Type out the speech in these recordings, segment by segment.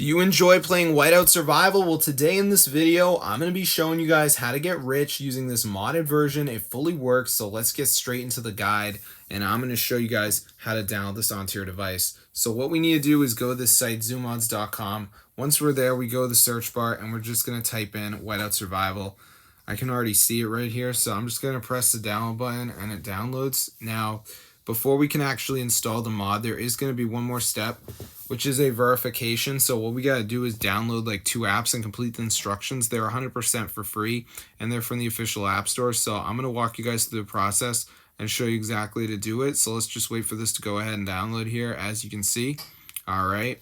Do you enjoy playing Whiteout Survival? Well, today in this video, I'm going to be showing you guys how to get rich using this modded version. It fully works, so let's get straight into the guide, and I'm going to show you guys how to download this onto your device. So what we need to do is go to this site, zoomods.com. Once we're there, we go to the search bar, and we're just going to type in Whiteout Survival. I can already see it right here, so I'm just going to press the download button, and it downloads. Now, before we can actually install the mod, there is going to be one more step, which is a verification. So what we got to do is download like 2 apps and complete the instructions. They're 100% for free, and they're from the official app store. So I'm going to walk you guys through the process and show you exactly how to do it. So let's just wait for this to go ahead and download here, as you can see. All right.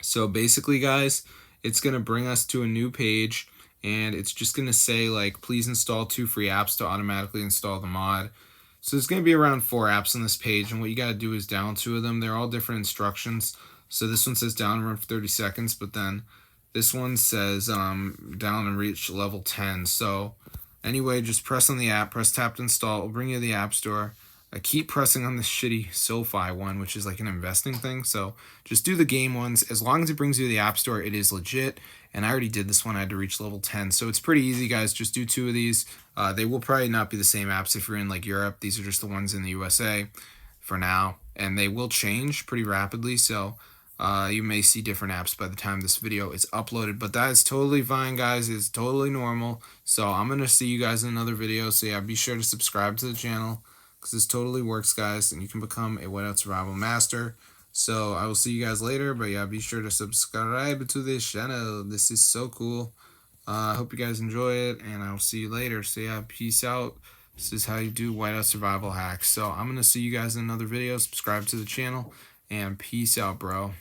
So basically, guys, it's going to bring us to a new page, and it's just going to say, like, please install 2 free apps to automatically install the mod. So there's going to be around 4 apps on this page, and what you got to do is download 2 of them. They're all different instructions. So this one says down and run for 30 seconds, but then this one says down and reach level 10. So anyway, just press on the app, press tap to install. It will bring you to the app store. I keep pressing on this shitty SoFi one, which is like an investing thing. So just do the game ones. As long as it brings you to the app store, it is legit. And I already did this one. I had to reach level 10. So it's pretty easy, guys. Just do 2 of these. They will probably not be the same apps if you're in like Europe. These are just the ones in the USA for now. And they will change pretty rapidly. So you may see different apps by the time this video is uploaded. But that is totally fine, guys. It's totally normal. So I'm going to see you guys in another video. So yeah, be sure to subscribe to the channel, because this totally works, guys, and you can become a Whiteout Survival Master. So I will see you guys later, but yeah, be sure to subscribe to this channel. This is so cool. I hope you guys enjoy it, and I'll see you later. So yeah, peace out. This is how you do Whiteout Survival hacks. So I'm going to see you guys in another video. Subscribe to the channel, and peace out, bro.